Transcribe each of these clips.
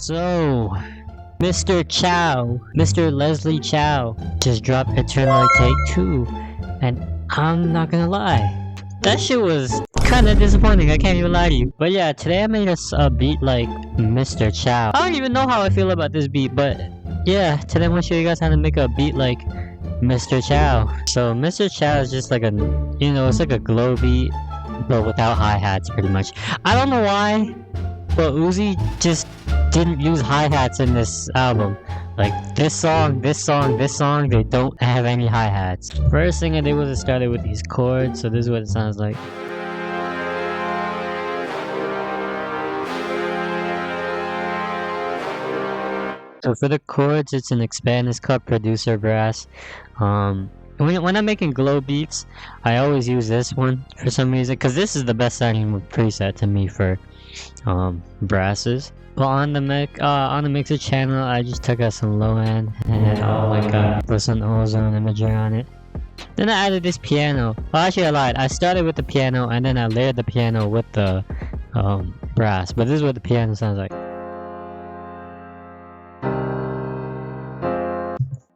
So, Mr. Chow, Mr. Leslie Chow, just dropped Eternally Take 2, and I'm not gonna lie, that shit was kinda disappointing, I can't even lie to you. But yeah, today I made a beat like Mr. Chow. I don't even know how I feel about this beat, but yeah, today I'm gonna show you guys how to make a beat like Mr. Chow. So Mr. Chow is just like a, you know, it's like a glow beat, but without hi-hats pretty much. I don't know why, but Uzi just didn't use hi-hats in this album. Like this song, they don't have any hi-hats. First thing I did was I started with these chords, so this is what it sounds like. So for the chords, it's an expand, it's called Producer Brass. When I'm making glow beats, I always use this one for some reason, because this is the best sounding preset to me for brasses. But on the mixer channel, I just took out some low end and oh my god, put some ozone imagery on it. Then I added this piano. Well, actually I lied. I started with the piano and then I layered the piano with the brass. But this is what the piano sounds like.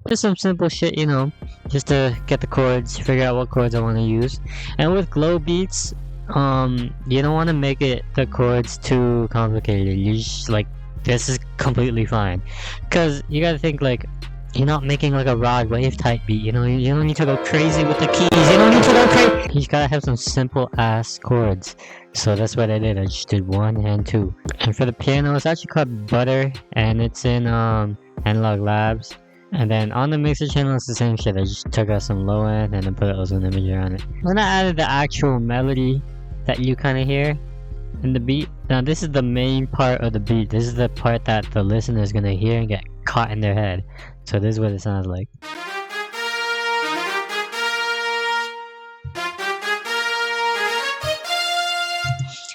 Just some simple shit, you know, just to get the chords, figure out what chords I want to use. And with glow beats, you don't want to make the chords too complicated. You just, like, this is completely fine, because you gotta think, like, you're not making like a rod wave type beat, you know. You don't need to go crazy with the keys, you don't need to go crazy. You just gotta have some simple ass chords. So that's what I did. I just did 1 and 2. And for the piano, it's actually called Butter, and it's in Analog Labs. And then on the mixer channel, it's the same shit. I just took out some low end and then put ozone imagery on it. Then I added the actual melody that you kind of hear in the beat. Now this is the main part of the beat. This is the part that the listener is gonna hear and get caught in their head. So this is what it sounds like.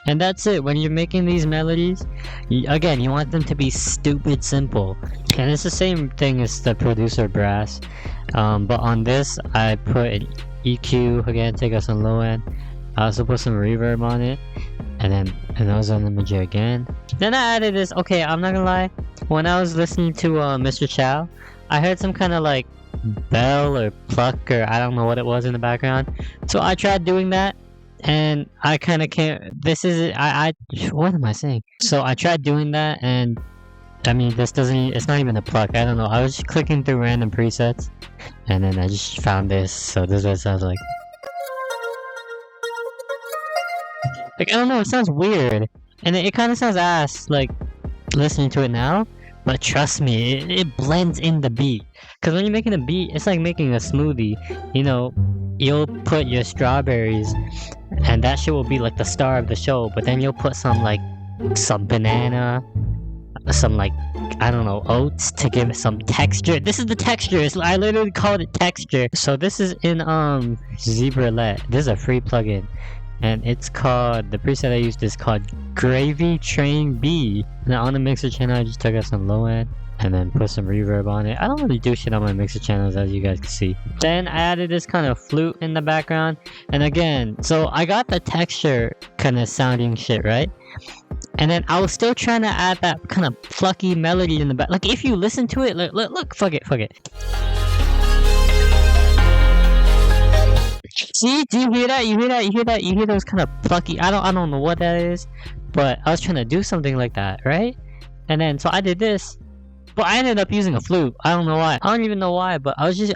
And that's it. When you're making these melodies, again, you want them to be stupid simple. And it's the same thing as the Producer Brass. But on this, I put an EQ, again, take out some low end. I also put some reverb on it. And then an ozone imagery again. Then I added this. Okay, I'm not gonna lie. When I was listening to Mr. Chow, I heard some kind of like bell or pluck or I don't know what it was in the background. So I tried doing that. And I kind of can't. This is what am I saying? So I tried doing that, and I mean, this doesn't. It's not even a pluck. I don't know. I was just clicking through random presets, and then I just found this. So this is what it sounds like. Like, I don't know. It sounds weird, and it kind of sounds ass. Like listening to it now, but trust me, it blends in the beat. Cause when you're making a beat, it's like making a smoothie. You know, you'll put your strawberries. And that shit will be like the star of the show, but then you'll put some banana, some like, I don't know, oats to give it some texture. This is the texture. I literally called it texture. So this is in Zebralet. This is a free plugin, and it's called, the preset I used is called Gravy Train B. Now on the mixer channel, I just took out some low end and then put some reverb on it. I don't really do shit on my mixer channels, as you guys can see. Then I added this kind of flute in the background, and again, so I got the texture kind of sounding shit, right? And then I was still trying to add that kind of plucky melody in the back. Like if you listen to it, look, fuck it. See, do you hear that? You hear those kind of plucky. I don't know what that is, but I was trying to do something like that, right? And then so I did this. But I ended up using a flute. I don't know why. I don't even know why, but I was just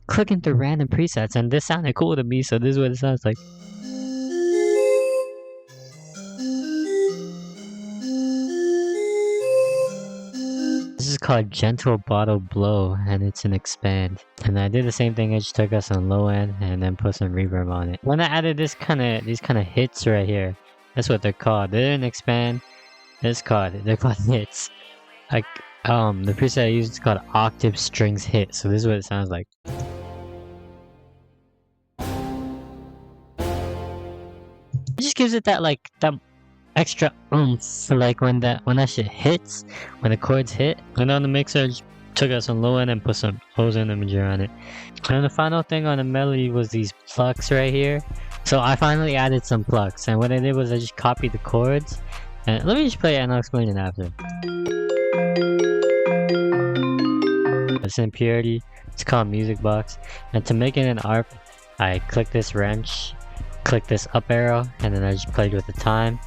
clicking through random presets, and this sounded cool to me, so this is what it sounds like. This is called Gentle Bottle Blow, and it's an expand. And I did the same thing. I just took out some low end and then put some reverb on it. When I added these kind of hits right here, that's what they're called. They're an expand. They're called hits. Like. The preset I used is called Octave Strings Hit, so this is what it sounds like. It just gives it that extra oomph for like when that shit hits, when the chords hit. And on the mixer, I just took out some low end and put some ozone imagery on it. And the final thing on the melody was these plucks right here. So I finally added some plucks, and what I did was I just copied the chords. And let me just play it and I'll explain it after. It's in Purity. It's called Music Box. And to make it an ARP, I click this wrench, click this up arrow, and then I just played with the time.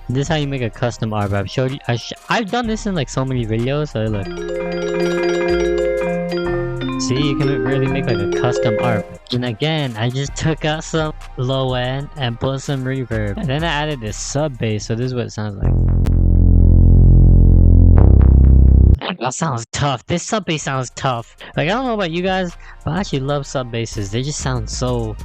This is how you make a custom ARP. I've showed you. I've done this in like so many videos. So look, see, you can really make like a custom ARP. And again, I just took out some low end and put some reverb, and then I added this sub bass. So this is what it sounds like. That sounds tough. This sub bass sounds tough. Like, I don't know about you guys, but I actually love sub basses. They just sound so.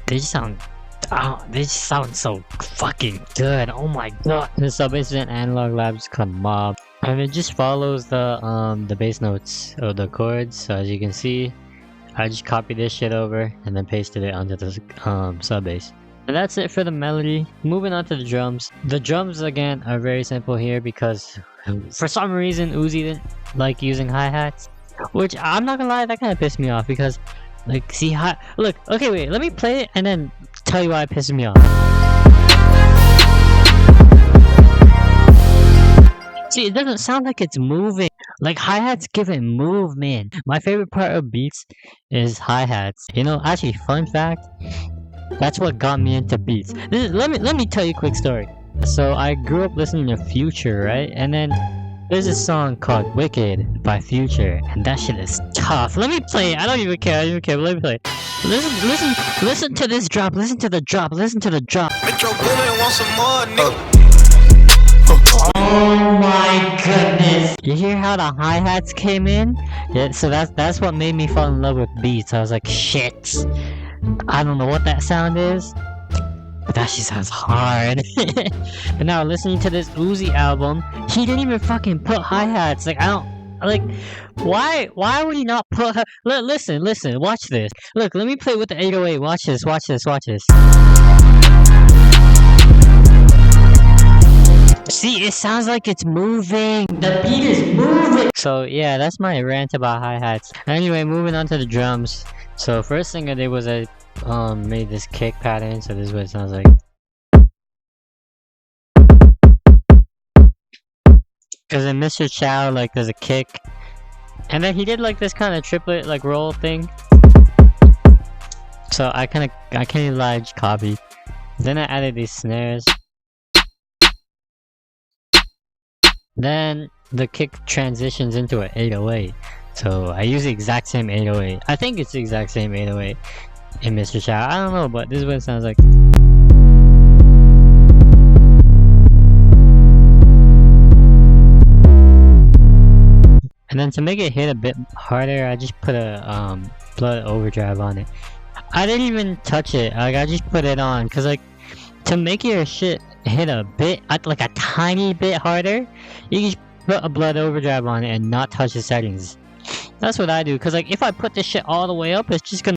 They just sound so fucking good. Oh my god. The sub bass is an Analog Labs called Mob, and it just follows the bass notes or the chords. So as you can see, I just copied this shit over and then pasted it onto the sub bass. And that's it for the melody. Moving on to the drums. The drums again are very simple here because for some reason Uzi didn't like using hi-hats, which I'm not gonna lie, that kind of pissed me off because, like, see, look, okay, wait, let me play it and then tell you why it pisses me off. See, it doesn't sound like it's moving. Like, hi-hats give it movement. My favorite part of beats is hi-hats. You know, actually, fun fact, that's what got me into beats. Let me tell you a quick story. So I grew up listening to Future, right? And then there's a song called Wicked by Future, and that shit is tough. Let me play it. I don't even care. But let me play it. Listen to this drop. Listen to the drop. Metro Boomin want some more, nigga. Oh my goodness! You hear how the hi-hats came in? Yeah, so that's what made me fall in love with beats. I was like, shit. I don't know what that sound is, but that shit sounds hard. But now listening to this Uzi album, he didn't even fucking put hi-hats. Like, I don't, like, why would he not put listen, watch this. Look, let me play with the 808. Watch this. See, it sounds like it's moving. The beat is moving. So yeah, that's my rant about hi-hats. Anyway, moving on to the drums. So first thing I did was I made this kick pattern. So this is what it sounds like. Because in Mr. Chow, like, there's a kick, and then he did like this kind of triplet like roll thing. So I kind of large copied. Then I added these snares. Then the kick transitions into an 808. So I use the exact same 808. I think it's the exact same 808 in Mr. Chow. I don't know, but this is what it sounds like. And then to make it hit a bit harder, I just put a blood overdrive on it. I didn't even touch it. Like, I just put it on, cause like, to make your shit hit a bit, like a tiny bit harder, you can just put a blood overdrive on it and not touch the settings. That's what I do, cause like, if I put this shit all the way up, it's just gonna.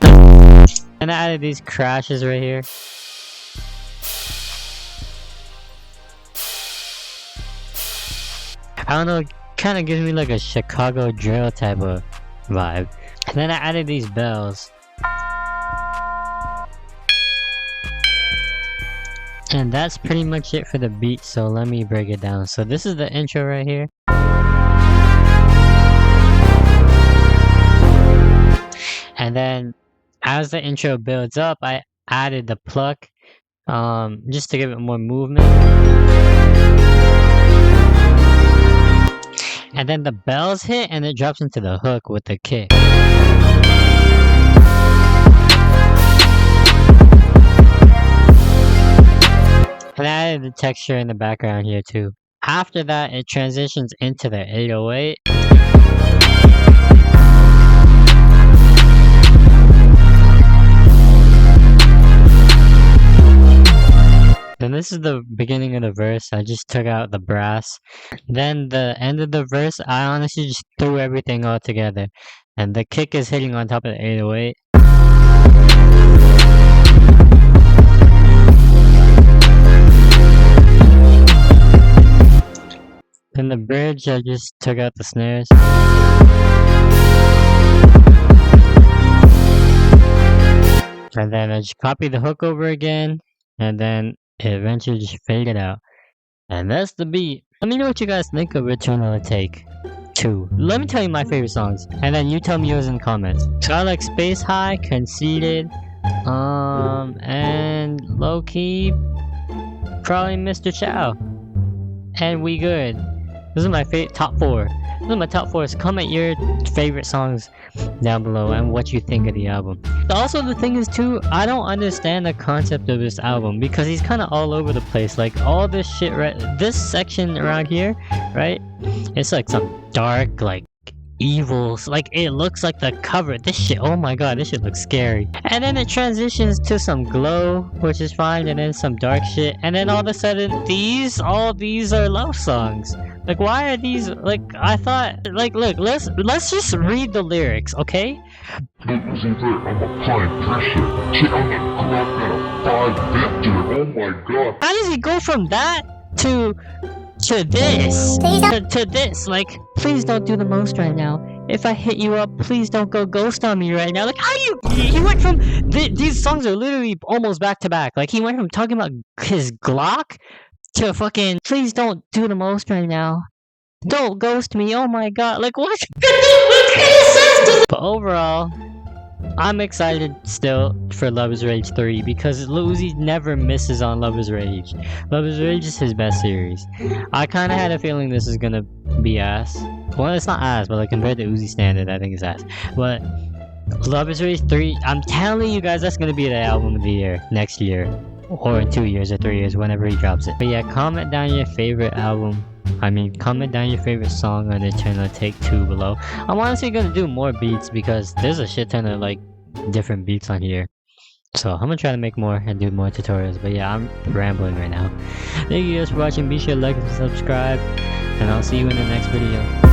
And I added these crashes right here. I don't know, it kind of gives me like a Chicago drill type of vibe. And then I added these bells. And that's pretty much it for the beat, so let me break it down. So this is the intro right here. And then as the intro builds up, I added the pluck just to give it more movement. And then the bells hit and it drops into the hook with the kick. And I added the texture in the background here too. After that, it transitions into the 808. Then this is the beginning of the verse. I just took out the brass. Then the end of the verse, I honestly just threw everything all together. And the kick is hitting on top of the 808. In the bridge, I just took out the snares. And then I just copied the hook over again, and then it eventually just faded out. And that's the beat. Let me know what you guys think of Return on the Take. 2. Let me tell you my favorite songs, and then you tell me yours in the comments. So I like Space High, Conceited, and low key, probably Mr. Chow, and We Good. This is my top 4. These are my top 4. So comment your favorite songs down below and what you think of the album. Also, the thing is too, I don't understand the concept of this album because he's kind of all over the place. Like all this shit, right? This section around here, right? It's like some dark, like evil, like it looks like the cover. This shit, oh my god, this shit looks scary. And then it transitions to some glow, which is fine, and then some dark shit. And then all of a sudden, all these are love songs. Like, why are these, like, I thought, like, look, let's just read the lyrics, okay? LIL UZI VERT, I'm applying pressure. Shit, I'm gonna clock at a 5 vector. Oh my god. How does he go from that to this? To this, like, please don't do the most right now. If I hit you up, please don't go ghost on me right now. Like, how do you, he went from, these songs are literally almost back to back. Like, he went from talking about his Glock to fucking, please don't do the most right now. Don't ghost me, oh my god, like what? But overall, I'm excited still for Love is Rage 3 because Lil Uzi never misses on Love is Rage. Love is Rage is his best series. I kinda had a feeling this is gonna be ass. Well, it's not ass, but like compared to Uzi standard, I think it's ass. But Love is Rage 3, I'm telling you guys, that's gonna be the album of the year, next year. Or in 2 years or 3 years, whenever he drops it. But yeah, comment down your favorite album. Comment down your favorite song on the channel, Take 2 below. I'm honestly gonna do more beats because there's a shit ton of like different beats on here. So I'm gonna try to make more and do more tutorials. But yeah, I'm rambling right now. Thank you guys for watching. Be sure to like and subscribe, and I'll see you in the next video.